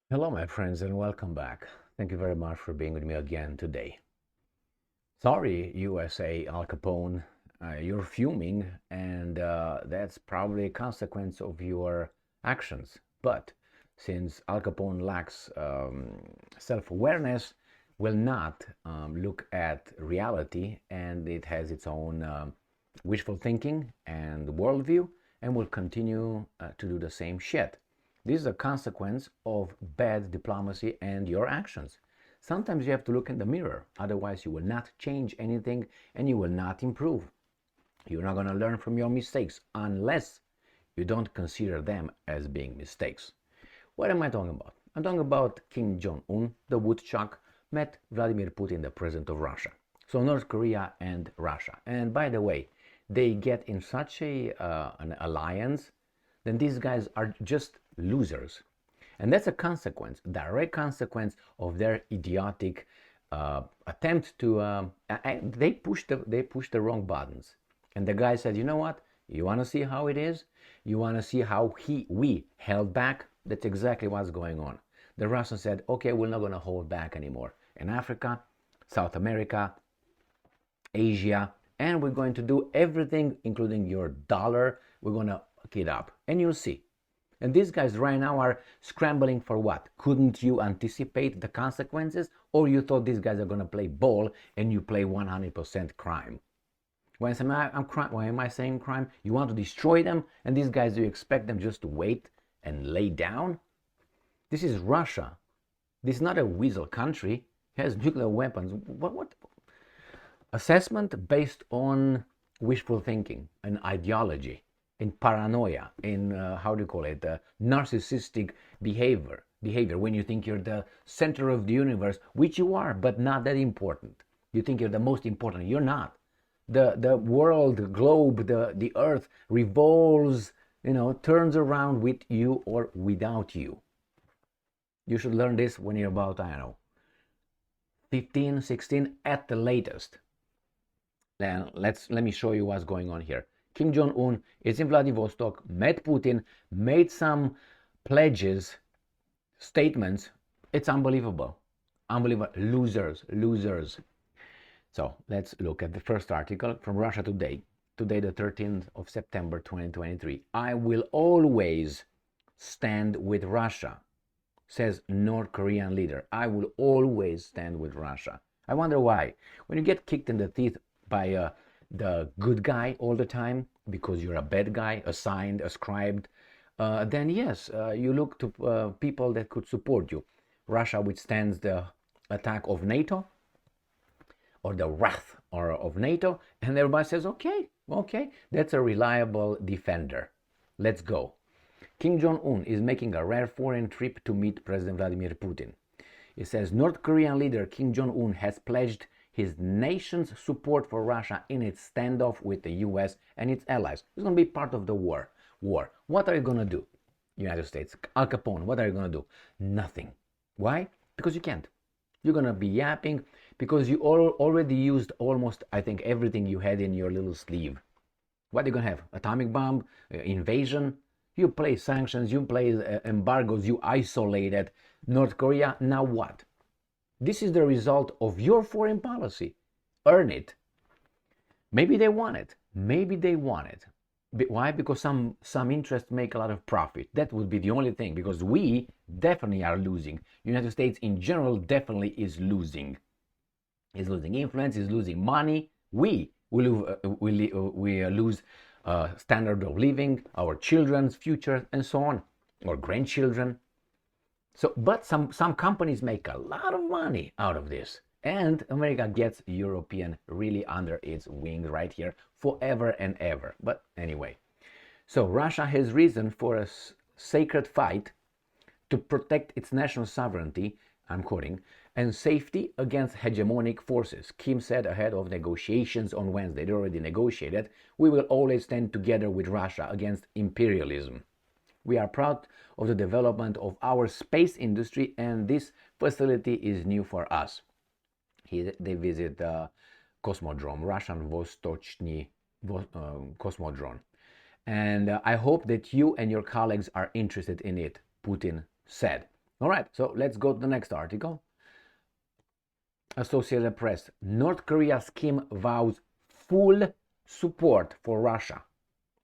Hello, my friends, and welcome back. Thank you very much for being with me again today. Sorry, USA, Al Capone, you're fuming, and that's probably a consequence of your actions. But since Al Capone lacks self awareness, will not look at reality, and it has its own wishful thinking and worldview, and will continue to do the same shit. This is a consequence of bad diplomacy and your actions. Sometimes you have to look in the mirror, otherwise, you will not change anything and you will not improve. You're not going to learn from your mistakes unless you don't consider them as being mistakes. What am I talking about? I'm talking about Kim Jong-un, the woodchuck, met Vladimir Putin, the president of Russia. So North Korea and Russia. And by the way, they get in such an alliance, then these guys are just losers. And that's a consequence, direct consequence of their idiotic attempt to. They push the wrong buttons. And the guy said, you know what? You want to see how it is? You want to see how we held back? That's exactly what's going on. The Russians said, okay, we're not going to hold back anymore. In Africa, South America, Asia, and we're going to do everything, including your dollar. We're going to hook it up. And you'll see. And these guys right now are scrambling for what? Couldn't you anticipate the consequences? Or you thought these guys are going to play ball and you play 100% crime? Why am I saying crime? You want to destroy them, and these guys, do you expect them just to wait and lay down? This is Russia. This is not a weasel country. It has nuclear weapons. What? Assessment based on wishful thinking and ideology, in paranoia, in how do you call it, narcissistic behavior when you think you're the center of the universe, which you are, but not that important. You think you're the most important. You're not. The world, the globe, the earth revolves, turns around with you or without you. You should learn this when you're about, I don't know, 15, 16 at the latest. Then let me show you what's going on here. Kim Jong-un is in Vladivostok, met Putin, made some pledges, statements. It's unbelievable. Unbelievable. Losers. So let's look at the first article from Russia Today. Today, the 13th of September 2023. I will always stand with Russia, says North Korean leader. I will always stand with Russia. I wonder why. When you get kicked in the teeth by the good guy all the time because you're a bad guy, assigned, ascribed, then yes, you look to people that could support you. Russia withstands the attack of NATO or the wrath of NATO, and everybody says, okay, that's a reliable defender. Let's go. Kim Jong-un is making a rare foreign trip to meet President Vladimir Putin. It says North Korean leader Kim Jong-un has pledged his nation's support for Russia in its standoff with the US and its allies. It's going to be part of the war. What are you going to do? United States, Al Capone, what are you going to do? Nothing. Why? Because you can't. You're going to be yapping because you already used almost, I think, everything you had in your little sleeve. What are you going to have? Atomic bomb? Invasion? You play sanctions, you play embargoes, you isolated North Korea. Now what? This is the result of your foreign policy. Earn it. Maybe they want it. Why? Because some interests make a lot of profit. That would be the only thing, because we definitely are losing. United States in general definitely is losing. Is losing influence, is losing money. We lose standard of living, our children's future, and so on, or grandchildren. So, but some companies make a lot of money out of this, and America gets European really under its wing right here forever and ever. But anyway, so Russia has reason for a sacred fight to protect its national sovereignty, I'm quoting, and safety against hegemonic forces. Kim said ahead of negotiations on Wednesday. They already negotiated. We will always stand together with Russia against imperialism. We are proud of the development of our space industry, and this facility is new for us. They visit the Cosmodrome, Russian Vostochny Cosmodrome. And I hope that you and your colleagues are interested in it, Putin said. All right, so let's go to the next article. Associated Press. North Korea's Kim vows full support for Russia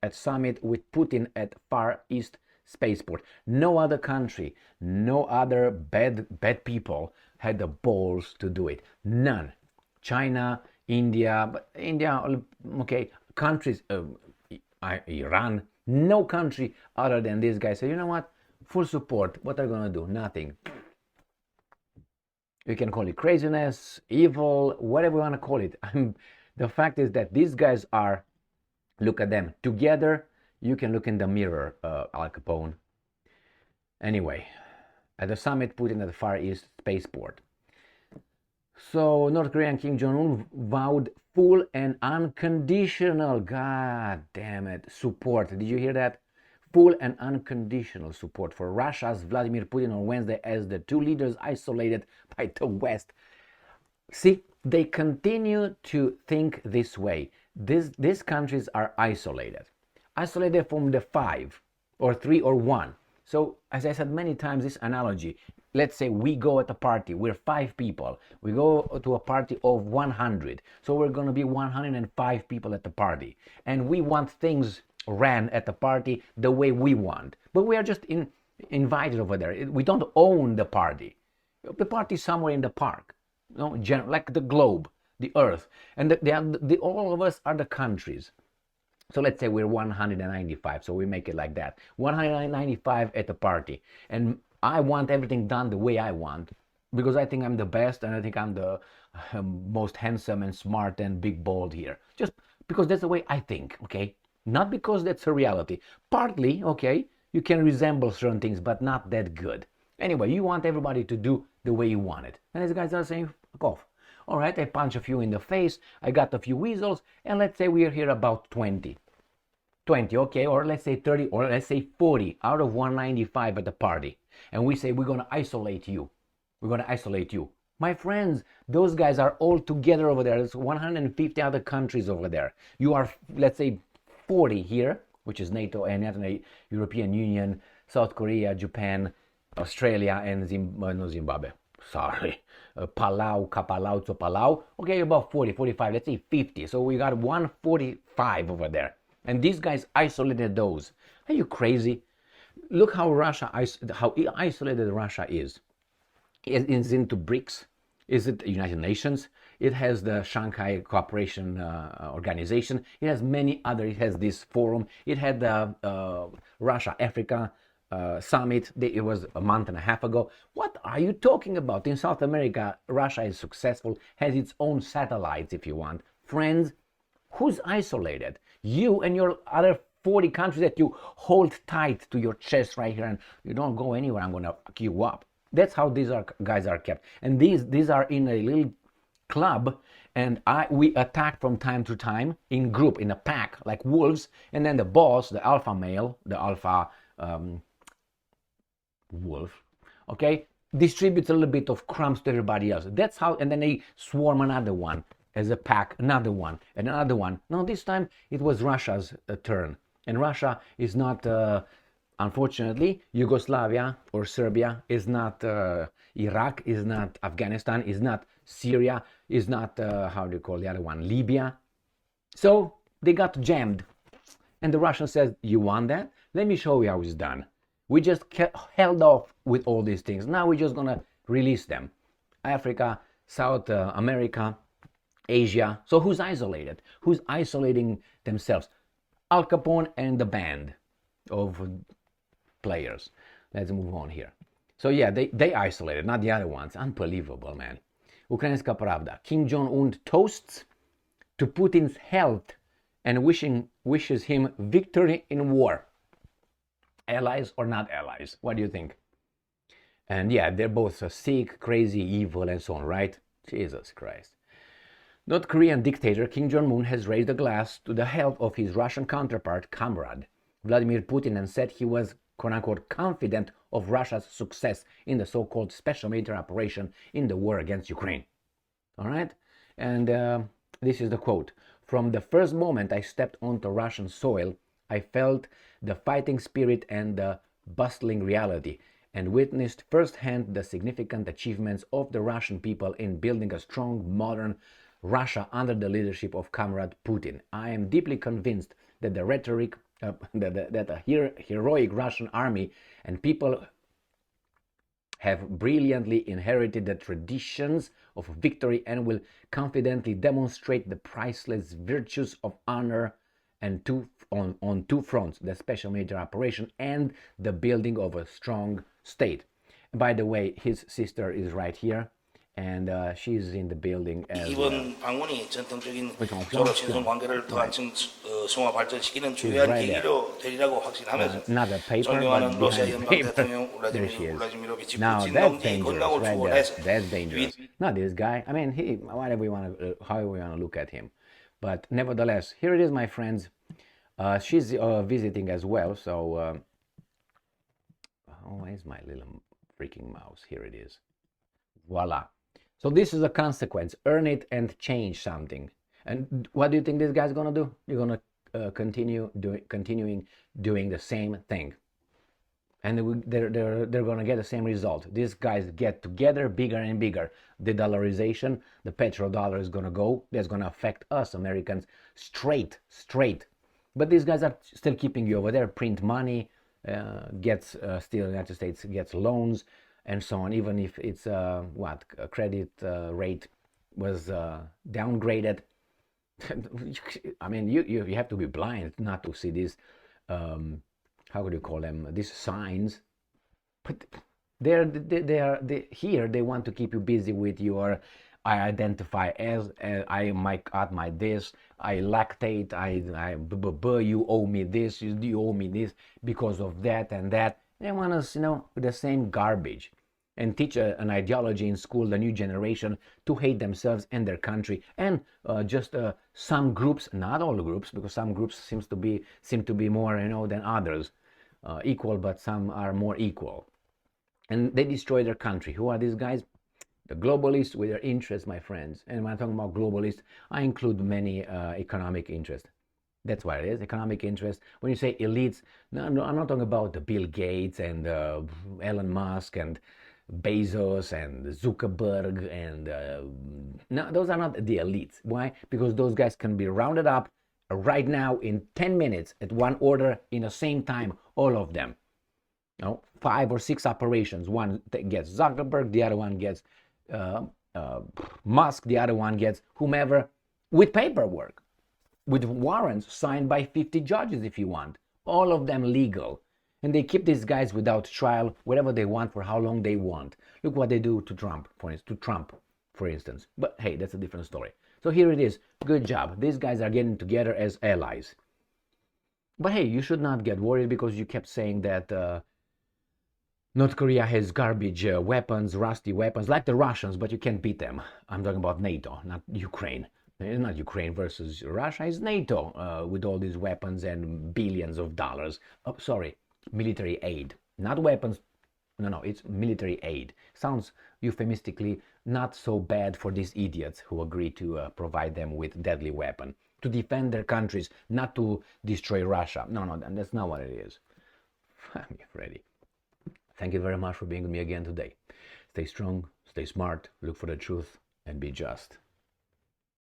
at summit with Putin at Far East spaceport. No other country, no other bad people had the balls to do it. None. China, India, but India, okay, countries, Iran, no country other than these guys say, you know what, full support. What are they gonna do? Nothing. You can call it craziness, evil, whatever you want to call it. The fact is that these guys are, look at them together. You can look in the mirror, Al Capone. Anyway, at the summit, Putin at the Far East spaceport. So North Korean Kim Jong-un vowed full and unconditional, god damn it, support. Did you hear that? Full and unconditional support for Russia's Vladimir Putin on Wednesday as the two leaders isolated by the West. See, they continue to think this way. These countries are isolated from the five or three or one. So, as I said many times, this analogy, let's say we go at a party, we're 5 people, we go to a party of 100, so we're going to be 105 people at the party, and we want things ran at the party the way we want, but we are just invited over there. We don't own the party. The party is somewhere in the park, you know, like the globe, the earth, and all of us are the countries. So let's say we're 195, so we make it like that. 195 at the party, and I want everything done the way I want, because I think I'm the best, and I think I'm the most handsome and smart and big bald here. Just because that's the way I think, okay? Not because that's a reality. Partly, okay, you can resemble certain things, but not that good. Anyway, you want everybody to do the way you want it. And these guys are saying, fuck off. All right, I punch a few in the face, I got a few weasels, and let's say we're here about 20. 20, okay, or let's say 30, or let's say 40 out of 195 at the party. And we say, we're going to isolate you. We're going to isolate you. My friends, those guys are all together over there. There's 150 other countries over there. You are, let's say, 40 here, which is NATO and European Union, South Korea, Japan, Australia, and Zimbabwe. Sorry, Palau. Okay, about 40, 45, let's say 50. So we got 145 over there. And these guys isolated those. Are you crazy? Look how isolated Russia is. It is into BRICS. Is it United Nations? It has the Shanghai Cooperation Organization. It has many other. It has this forum. It had the Russia-Africa summit. It was a month and a half ago. What are you talking about? In South America, Russia is successful, has its own satellites, if you want. Friends, who's isolated? You and your other 40 countries that you hold tight to your chest right here, and you don't go anywhere. I'm going to fuck you up. That's how these guys are kept. And these are in a little club, and we attack from time to time in group, in a pack, like wolves. And then the boss, the alpha male, the alpha wolf, okay, distributes a little bit of crumbs to everybody else. That's how, and then they swarm another one as a pack, another one, and another one. Now this time it was Russia's turn. And Russia is not, unfortunately, Yugoslavia or Serbia, is not Iraq, is not Afghanistan, is not Syria, is not, how do you call the other one, Libya. So they got jammed. And the Russian says, you want that? Let me show you how it's done. We just held off with all these things. Now we're just going to release them. Africa, South America, Asia. So who's isolated? Who's isolating themselves? Al Capone and the band of players. Let's move on here. So yeah, they isolated, not the other ones. Unbelievable, man. Ukrainska Pravda. Kim Jong-un toasts to Putin's health and wishes him victory in war. Allies or not allies? What do you think? And yeah, they're both sick, crazy, evil, and so on, right? Jesus Christ. North Korean dictator Kim Jong-un has raised a glass to the health of his Russian counterpart, comrade Vladimir Putin, and said he was, quote-unquote, confident of Russia's success in the so-called special military operation in the war against Ukraine. All right? And this is the quote. From the first moment I stepped onto Russian soil, I felt the fighting spirit and the bustling reality. and witnessed firsthand the significant achievements of the Russian people in building a strong, modern Russia under the leadership of Comrade Putin. I am deeply convinced that the rhetoric, that a heroic Russian army and people have brilliantly inherited the traditions of victory and will confidently demonstrate the priceless virtues of honor and on two fronts, the special military operation and the building of a strong state. And by the way, his sister is right here, and she's in the building as well. 이번 방문이 전통적인 서로 친선 관계를 더한 성화 발전시키는 중요한 계기로 되리라고 확신하면서 존경하는 러시아 연방 대통령 블라디미르비치 푸틴 동지의 건강을 축원해서 Not this guy. I mean, whatever we want to, however we want to look at him, but nevertheless, here it is, my friends. She's visiting as well. So, where's my little freaking mouse? Here it is. Voila. So this is a consequence. Earn it and change something. And what do you think this guy's gonna do? You're gonna continuing doing the same thing, and they're gonna get the same result. These guys get together, bigger and bigger. The dollarization, the petrodollar is gonna go. That's gonna affect us Americans straight. But these guys are still keeping you over there. Print money, gets still the United States gets loans, and so on, even if it's a credit rate was downgraded. I mean, you have to be blind not to see these, how could you call them, these signs. But they want to keep you busy with your, I identify as I got my this, I lactate, you owe me this, you owe me this because of that and that. They want us, the same garbage, and teach an ideology in school, the new generation, to hate themselves and their country, and just some groups, not all groups, because some groups seem to be more, than others, equal, but some are more equal, and they destroy their country. Who are these guys? The globalists with their interests, my friends. And when I'm talking about globalists, I include many economic interests. That's what it is, economic interest. When you say elites, no, I'm not talking about the Bill Gates and Elon Musk and Bezos and Zuckerberg and no, those are not the elites. Why? Because those guys can be rounded up right now in 10 minutes at one order in the same time, all of them. 5 or 6 operations. One gets Zuckerberg, the other one gets Musk, the other one gets whomever, with paperwork, with warrants signed by 50 judges if you want, all of them legal. And they keep these guys without trial, whatever they want, for how long they want. Look what they do to Trump, for instance. But hey, that's a different story. So here it is. Good job. These guys are getting together as allies. But hey, you should not get worried because you kept saying that North Korea has garbage weapons, rusty weapons, like the Russians, but you can't beat them. I'm talking about NATO, not Ukraine. It's not Ukraine versus Russia, it's NATO with all these weapons and billions of dollars. Oh, sorry, military aid, not weapons. No, it's military aid. Sounds euphemistically not so bad for these idiots who agree to provide them with deadly weapon to defend their countries, not to destroy Russia. No, that's not what it is. I'm ready. Thank you very much for being with me again today. Stay strong, stay smart, look for the truth, and be just.